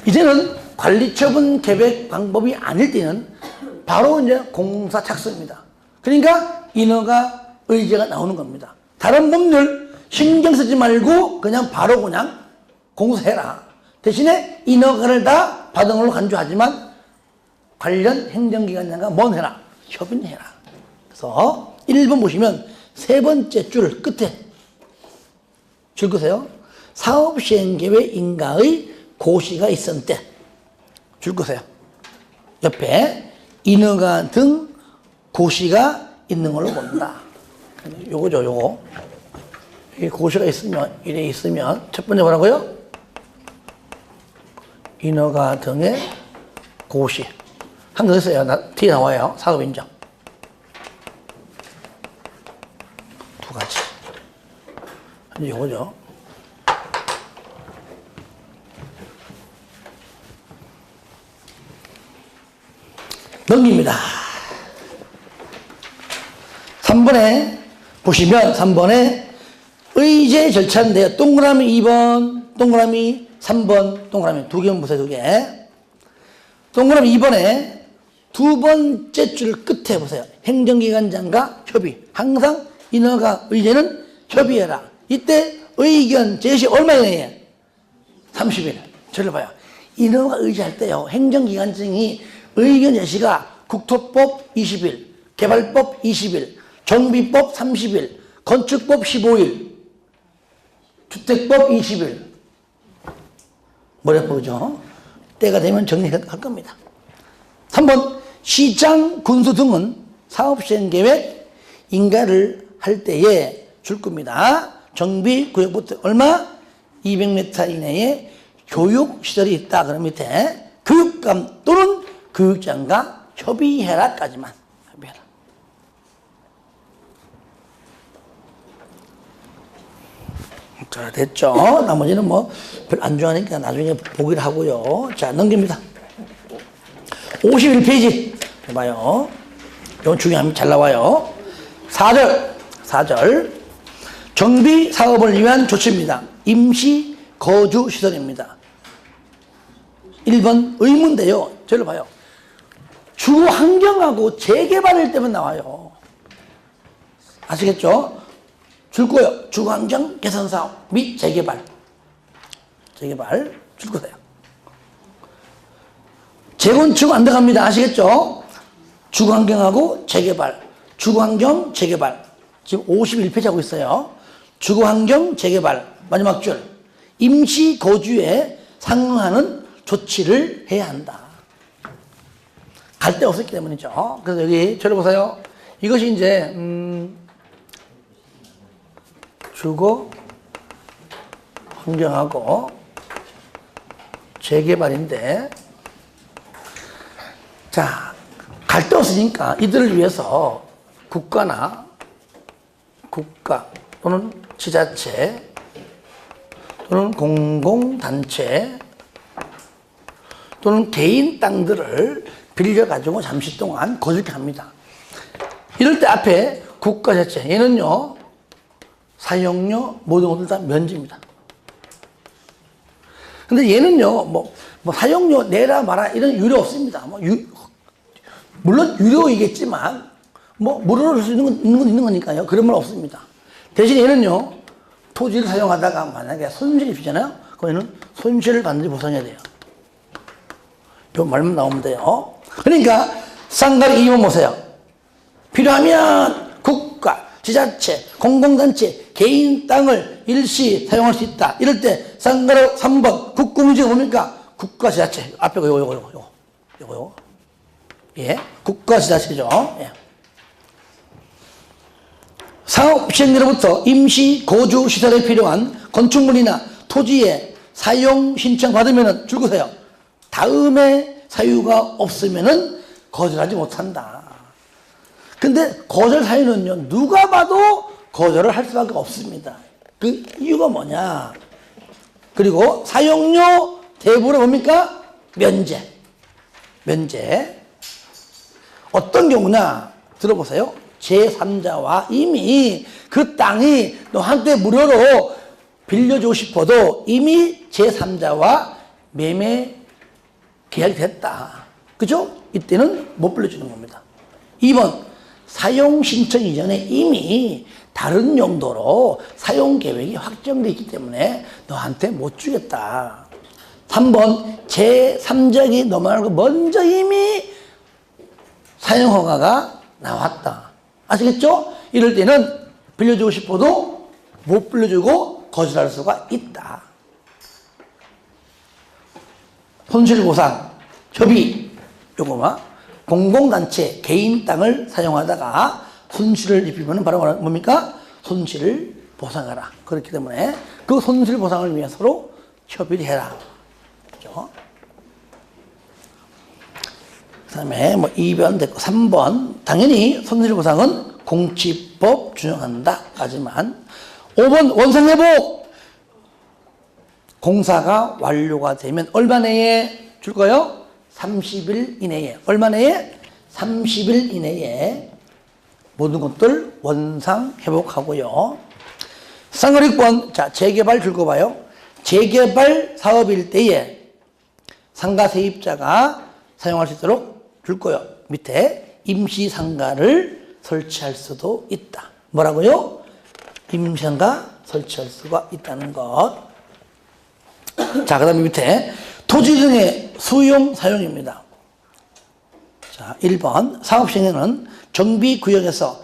이제는 관리처분 계획 방법이 아닐 때는 바로 이제 공사 착수입니다. 그러니까 인허가 의제가 나오는 겁니다. 다른 법률 신경 쓰지 말고 그냥 바로 그냥 공사해라. 대신에 인허가를 다 받은 걸로 간주하지만 관련 행정기관장과 뭔 해라? 협의해라. 그래서 1번 보시면 세 번째 줄 끝에 줄 거세요. 사업시행계획 인가의 고시가 있은 때 줄 거세요. 옆에 인허가 등 고시가 있는 걸로 본다. 요거죠, 요거. 이 고시가 있으면, 이래 있으면, 첫 번째 뭐라고요? 인허가 등의 고시. 한 거 있어요. 뒤에 나와요. 사업인정. 두 가지. 이거죠. 넘깁니다. 3번에 보시면 3번에 의제 절차인데요. 동그라미 2번, 동그라미 3번, 동그라미 2개만 보세요. 2개. 동그라미 2번에 두 번째 줄 끝에 보세요. 행정기관장과 협의. 항상 인허가 의제는 협의해라. 이때 의견 제시 얼마 이내에? 30일. 저를 봐요. 인허가 의제할 때요. 행정기관장이 의견 제시가 국토법 20일, 개발법 20일, 정비법 30일, 건축법 15일, 주택법 20일. 모래법이죠. 때가 되면 정리할 겁니다. 3번 시장, 군수 등은 사업시행계획 인가를 할 때에 줄 겁니다. 정비구역부터 얼마? 200m 이내에 교육시설이 있다. 그럼 밑에 교육감 또는 교육장과 협의해라까지만 협의해라. 자, 됐죠? 나머지는 뭐 별로 안 좋아하니까 나중에 보기를 하고요. 자, 넘깁니다. 51페이지 해봐요. 이건 중요합니다. 잘 나와요. 4절 정비 사업을 위한 조치입니다. 임시 거주 시설입니다. 1번 의문인데요. 저를 봐요. 주 환경하고 재개발일 때만 나와요. 아시겠죠? 줄 거예요. 주환경 개선 사업 및 재개발 줄 거예요. 재건축 안 들어갑니다. 아시겠죠? 주거환경하고 재개발, 주거환경 재개발. 지금 51페이지 하고 있어요. 주거환경 재개발 마지막 줄 임시 거주에 상응하는 조치를 해야 한다. 갈 데 없었기 때문이죠. 그래서 여기 저를 보세요. 이것이 이제 주거 환경하고 재개발인데, 자, 갈 데 없으니까 이들을 위해서 국가 또는 지자체 또는 공공단체 또는 개인 땅들을 빌려가지고 잠시 동안 거주케 합니다. 이럴 때 앞에 국가 자체, 얘는요 사용료 모든 것들 다 면제입니다. 근데 얘는요 뭐 사용료 내라 마라 이런 유료 없습니다. 물론 유료이겠지만 무료로 할 수 있는 거니까요. 그런 말 없습니다. 대신 얘는요 토지를 사용하다가 만약에 손실이 있잖아요. 그럼 얘는 손실을 반드시 보상해야 돼요. 요 말만 나오면 돼요. 그러니까 쌍가리 2번 보세요. 필요하면 국가, 지자체, 공공단체, 개인 땅을 일시 사용할 수 있다. 이럴 때 쌍가리 3번 국공지가 뭡니까? 국가, 지자체. 앞에 요거. 예, 국가, 지자체죠. 예. 사업 시행자로부터 임시 거주 시설에 필요한 건축물이나 토지의 사용 신청 받으면 줄거세요. 다음에 사유가 없으면은 거절하지 못한다. 근데 거절 사유는요, 누가 봐도 거절을 할 수밖에 없습니다. 그 이유가 뭐냐? 그리고 사용료 대부분 뭡니까? 면제. 어떤 경우냐? 들어보세요. 제3자와 이미 그 땅이 너한테 무료로 빌려주고 싶어도 이미 제3자와 매매 계약이 됐다. 그죠? 이때는 못 빌려주는 겁니다. 2번, 사용 신청 이전에 이미 다른 용도로 사용 계획이 확정되어 있기 때문에 너한테 못 주겠다. 3번, 제3자에게 너 말고 먼저 이미 사용 허가가 나왔다. 아시겠죠? 이럴 때는 빌려주고 싶어도 못 빌려주고 거절할 수가 있다. 손실보상, 협의, 요거만 공공단체, 개인 땅을 사용하다가 손실을 입히면 바로 뭡니까? 손실을 보상하라. 그렇기 때문에 그 손실 보상을 위해 서로 협의를 해라. 그렇죠? 그 다음에 2번 됐고 3번 당연히 손실보상은 공치법 준용한다. 하지만 5번 원상회복. 공사가 완료가 되면 얼마 내에 줄 거요? 30일 이내에. 얼마 내에? 30일 이내에 모든 것들 원상회복하고요. 쌍을 6번. 자, 재개발 줄 거 봐요. 재개발 사업일 때에 상가 세입자가 사용할 수 있도록 줄 거요. 밑에 임시상가를 설치할 수도 있다. 뭐라고요? 임시상가 설치할 수가 있다는 것. 자, 그 다음에 밑에 토지 등의 수용 사용입니다. 자, 1번 사업 시행에는 정비구역에서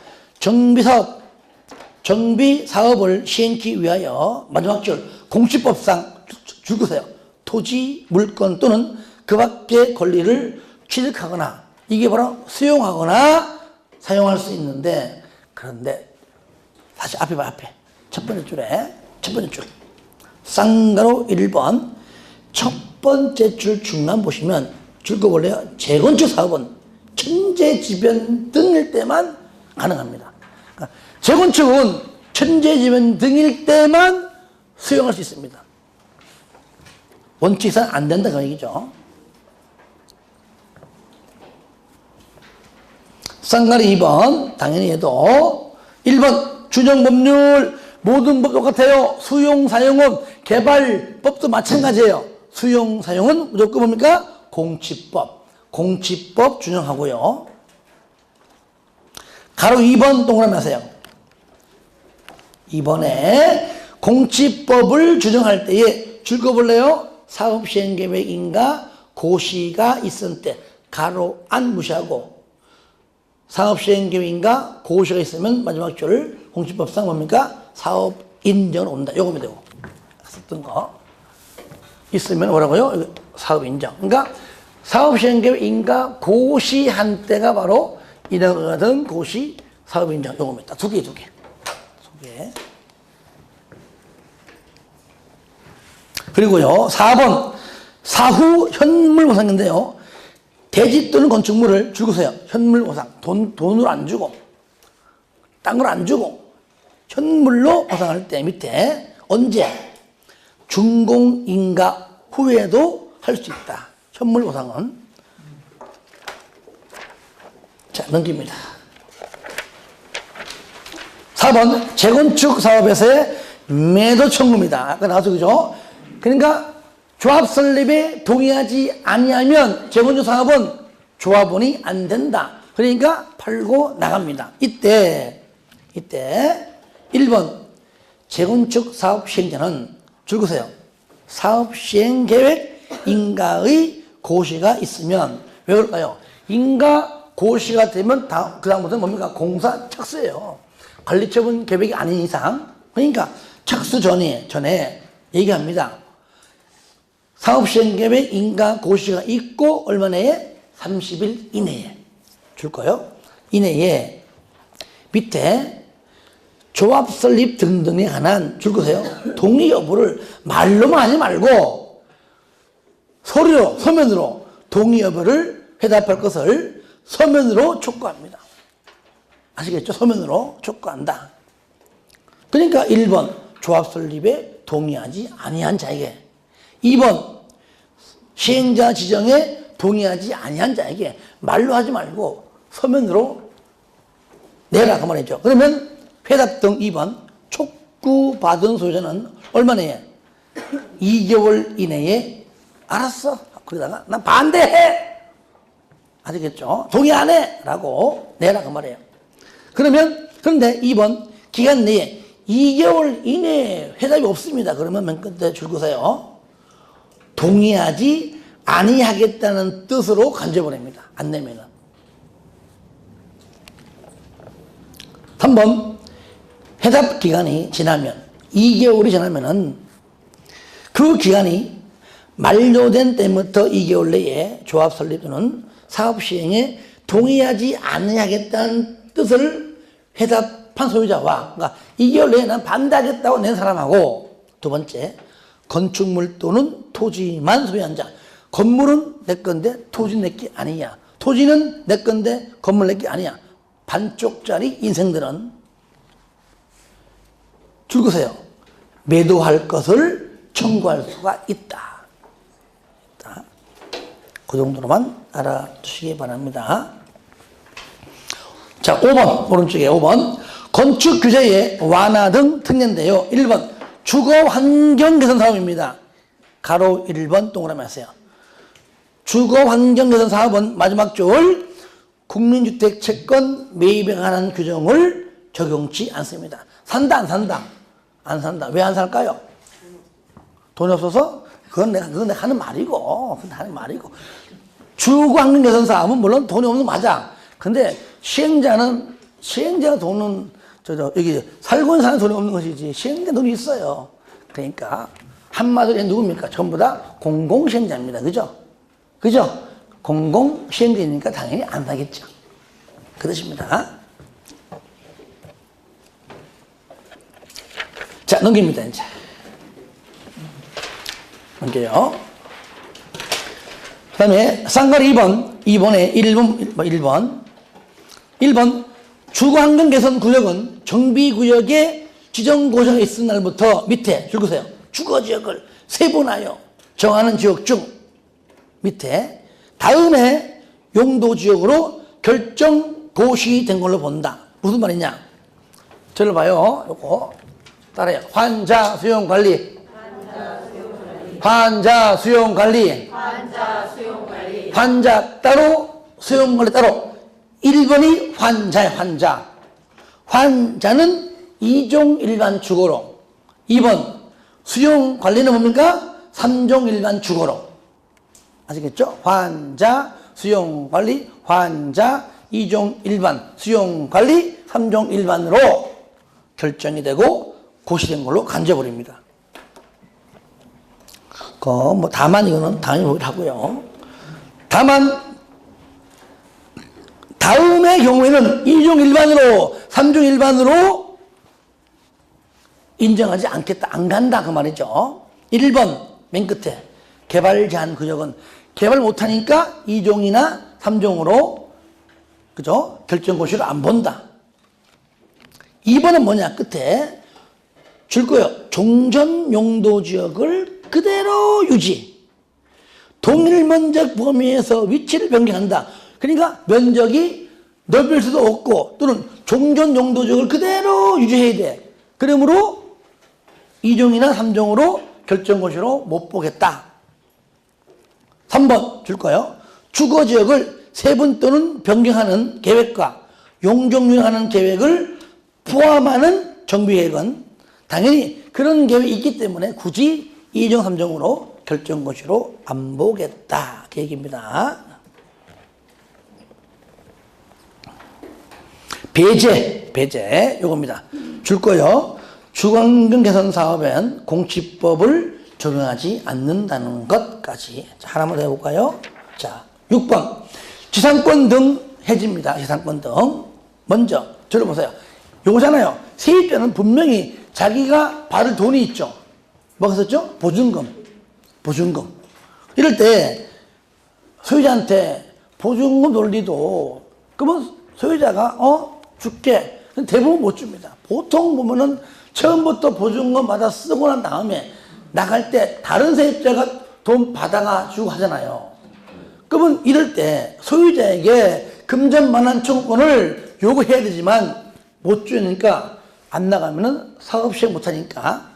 정비사업을 시행하기 위하여 마지막 줄 공시법상 줄 것이에요. 토지, 물건 또는 그 밖의 권리를 취득하거나 이게 바로 수용하거나 사용할 수 있는데, 그런데 다시 앞에 봐. 앞에 첫 번째 줄 쌍가로 1번 첫 번째 줄 중간 보시면 줄 거 볼래요? 재건축 사업은 천재지변 등일 때만 가능합니다. 그러니까 재건축은 천재지변 등일 때만 수용할 수 있습니다. 원칙상 안 된다 그 얘기죠. 쌍가리 2번 당연히 해도 1번 준용법률 모든 법 똑같아요. 수용 사용은 개발법도 마찬가지예요. 수용 사용은 무조건 뭡니까? 공치법 준용하고요. 가로 2번 동그라미 하세요. 이번에 공치법을 준용할 때에 줄 거 볼래요? 사업시행계획인가 고시가 있을 때 가로 안 무시하고, 사업시행계획인가 고시가 있으면 마지막 줄 공치법상 뭡니까? 사업 인정을 온다. 요거면 되고, 썼던 거 있으면 뭐라고요? 사업 인정. 그러니까 사업시행계획인가 고시한 때가 바로 이러거든. 고시 사업 인정. 요거면 딱 두 개. 그리고요 4번 사후 현물보상인데요, 대지 또는 건축물을 줄거세요. 현물보상, 돈으로 안 주고 딴 걸 안 주고 현물로 보상할 때 밑에 언제 준공인가 후에도 할 수 있다. 현물보상은. 자, 넘깁니다. 4번 재건축 사업에서의 매도 청구입니다. 아까 나와서 그죠? 그러니까 조합 설립에 동의하지 아니하면 재건축 사업은 조합원이 안 된다. 그러니까 팔고 나갑니다. 이때 1번 재건축 사업 시행자는 줄거세요. 사업 시행 계획 인가의 고시가 있으면. 왜 그럴까요? 인가 고시가 되면 그 다음부터는 뭡니까? 공사 착수예요. 관리처분 계획이 아닌 이상. 그러니까 착수 전에 얘기합니다. 사업시행계획 인가 고시가 있고 얼마 내에? 30일 이내에 줄 거예요. 이내에 밑에 조합 설립 등등에 관한 줄 거세요. 동의 여부를 말로만 하지 말고 서류로, 서면으로 동의 여부를 회답할 것을 서면으로 촉구합니다. 아시겠죠? 서면으로 촉구한다. 그러니까 1번 조합 설립에 동의하지 아니한 자에게, 2번 시행자 지정에 동의하지 아니한 자에게 말로 하지 말고 서면으로 내라 그 말이죠. 그러면 회답 등 2번 촉구받은 소유자는 얼마 내에? 2개월 이내에 알았어. 거기다가 난 반대해. 아시겠죠? 동의 안 해. 라고 내라 그 말이에요. 그런데 2번 기간 내에 2개월 이내에 회답이 없습니다. 그러면 맨 끝에 줄거세요. 동의하지 아니하겠다는 뜻으로 간접을 안 내면은. 3번 회답 기간이 지나면 2개월이 지나면은 그 기간이 만료된 때부터 2개월 내에 조합 설립 또는 사업 시행에 동의하지 아니하겠다는 뜻을 회답한 소유자와, 그러니까 2개월 내에 난 반대하겠다고 낸 사람하고, 두 번째 건축물 또는 토지만 소유한 자. 건물은 내 건데 토지는 내 게 아니야. 토지는 내 건데 건물 내 게 아니야. 반쪽짜리 인생들은 줄거세요. 매도할 것을 청구할 수가 있다. 그 정도로만 알아두시기 바랍니다. 자, 5번, 오른쪽에 5번. 건축 규제의 완화 등 특례인데요. 1번, 주거 환경 개선 사업입니다. 가로 1번 동그라미 하세요. 주거 환경 개선 사업은 마지막 줄 국민주택 채권 매입에 관한 규정을 적용치 않습니다. 산다, 안 산다? 안 산다. 왜 안 살까요? 돈이 없어서? 그건 내가 하는 말이고. 주거 환경 개선 사업은 물론 돈이 없는 거 맞아. 근데 시행자가 돈은, 여기 살고 있는 사람 돈이 없는 것이지. 시행자 돈이 있어요. 그러니까, 한마디로 누굽니까? 전부 다 공공시행자입니다. 그죠? 공공시행자니까 당연히 안 사겠죠. 그 뜻입니다. 자, 넘깁니다, 이제. 넘겨요. 그 다음에, 쌍가리 2번에 1번. 주거환경 개선 구역은 정비구역에 지정고시가 있은 날부터 밑에 줄거세요. 주거지역을 세분하여 정하는 지역 중 밑에 다음에 용도지역으로 결정고시된 걸로 본다. 무슨 말이냐? 저를 봐요. 요거 따라해요. 환자 수용관리. 환자 따로, 수용관리 따로. 1번이 환자야. 환자는 2종 일반 주거로. 2번 수용관리는 뭡니까? 3종 일반 주거로. 아시겠죠? 환자, 수용관리, 환자, 2종 일반, 수용관리, 3종 일반으로 결정이 되고 고시된 걸로 간주해버립니다. 다만 이거는 당연히 하고요. 다만 다음의 경우에는 2종 일반으로, 3종 일반으로 인정하지 않겠다. 안 간다. 그 말이죠. 1번, 맨 끝에. 개발 제한 구역은 개발 못하니까 2종이나 3종으로, 그죠? 결정고시를 안 본다. 2번은 뭐냐? 끝에 줄 거예요. 종전 용도 지역을 그대로 유지. 동일 면적 범위에서 위치를 변경한다. 그러니까 면적이 넓을 수도 없고 또는 종전 용도 지역을 그대로 유지해야 돼. 그러므로 2종이나 3종으로 결정고시로 못 보겠다. 3번 줄 거예요. 주거지역을 세분 또는 변경하는 계획과 용적률하는 계획을 포함하는 정비계획은 당연히 그런 계획이 있기 때문에 굳이 2종, 3종으로 결정고시로 안 보겠다. 그 얘기입니다. 배제 요겁니다. 줄 거요. 주거환경 개선 사업엔 공치법을 적용하지 않는다는 것까지. 자, 하나만 더 해볼까요? 자, 6번. 지상권 등 해지입니다. 지상권 등. 먼저, 들어보세요. 요거잖아요. 세입자는 분명히 자기가 받을 돈이 있죠. 뭐가 있었죠? 보증금. 이럴 때, 소유자한테 보증금 돌리도, 그러면 소유자가, 줄게. 대부분 못 줍니다. 보통 보면은 처음부터 보증금 받아 쓰고 난 다음에 나갈 때 다른 세입자가 돈 받아가지고 하잖아요. 그러면 이럴 때 소유자에게 금전만한 청구권을 요구해야 되지만 못 주니까 안 나가면은 사업 시행 못하니까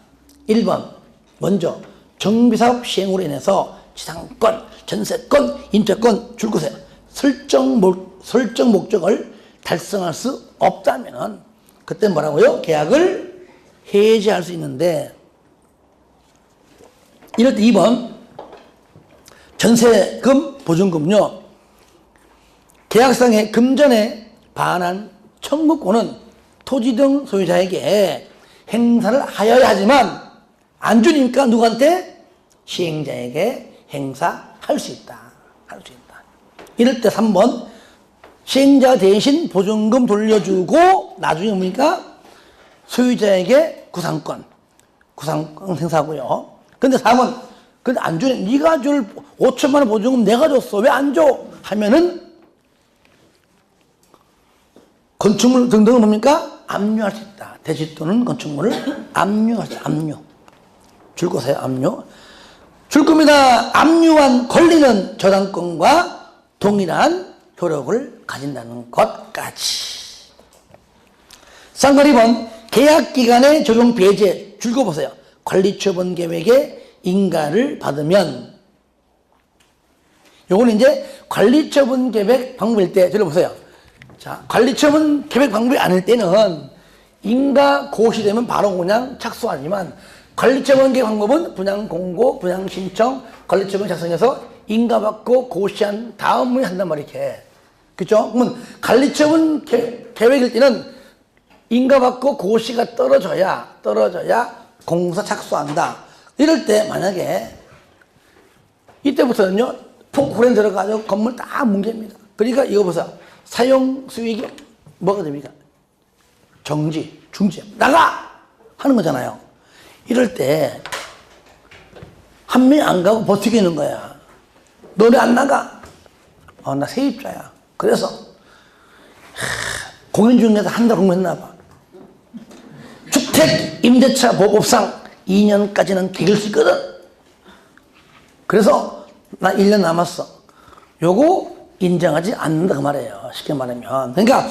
1번 먼저 정비사업 시행으로 인해서 지상권, 전세권, 임차권 줄 것에 설정 목적을 달성할 수 없다면 그때 뭐라고요? 계약을 해지할 수 있는데 이럴 때 2번 전세금, 보증금요. 계약상의 금전에 반한 청구권은 토지 등 소유자에게 행사를 하여야 하지만 안 주니까 누구한테? 시행자에게 행사할 수 있다. 이럴 때 3번 시행자 대신 보증금 돌려주고 나중에 뭡니까? 소유자에게 구상권 행사하고요. 근데 4번 근데 안 주네. 네가 줄 5천만 원 보증금 내가 줬어. 왜 안 줘? 하면은 건축물 등등은 뭡니까? 압류할 수 있다. 대지 또는 건축물을 압류할 수 있다. 압류. 줄 거세요, 압류. 줄 겁니다. 압류한 권리는 저당권과 동일한 효력을 가진다는 것까지. 쌍걸 2번, 계약기간의 적용 배제. 줄 거 보세요. 관리처분 계획에 인가를 받으면. 요거는 이제 관리처분 계획 방법일 때, 들어보세요. 자, 관리처분 계획 방법이 아닐 때는 인가 고시되면 바로 그냥 착수하지만 관리처분 계획 방법은 분양 공고, 분양 신청, 관리처분 작성해서 인가받고 고시한 다음에 한단 말이지. 그죠? 그러면 관리처분 계획일 때는 인가받고 고시가 떨어져야 공사 착수한다. 이럴 때 만약에 이때부터는요, 폭후렌 들어가지고 건물 다 뭉개입니다. 그러니까 이거 보세요. 사용 수익이 뭐가 됩니까? 정지, 중지, 나가! 하는 거잖아요. 이럴 때 한 명이 안 가고 버티기는 거야. 너네 안 나가? 나 세입자야. 그래서 공인중개사 한 달 공부했나 봐. 주택 임대차 보급상 2년까지는 되길 수 있거든. 그래서 나 1년 남았어. 요거 인정하지 않는다 그 말이에요. 쉽게 말하면. 그러니까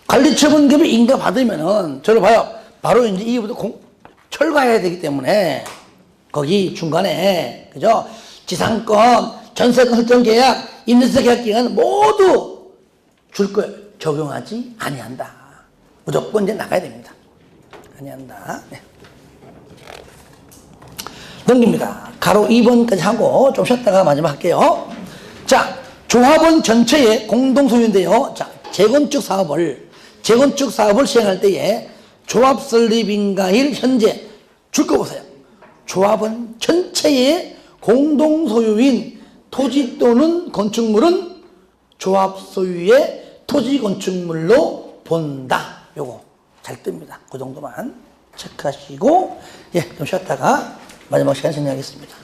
관리처분 계획 인가 받으면은 저를 봐요. 바로 이제 이후부터 철거해야 되기 때문에 거기 중간에 그죠? 지상권, 전세권 설정 계약, 임대차 계약 기간 모두 줄 거예요. 적용하지 아니한다. 무조건 이제 나가야 됩니다. 아니한다. 네. 넘깁니다. 가로 2번까지 하고 좀 쉬었다가 마지막 할게요. 자, 조합원 전체의 공동소유인데요. 자, 재건축 사업을 시행할 때에 조합 설립인가일 현재 줄 거 보세요. 조합원 전체의 공동소유인 토지 또는 건축물은 조합 소유의 토지 건축물로 본다. 요거 잘 뜹니다. 그 정도만 체크하시고 좀 쉬었다가 마지막 시간 진행하겠습니다.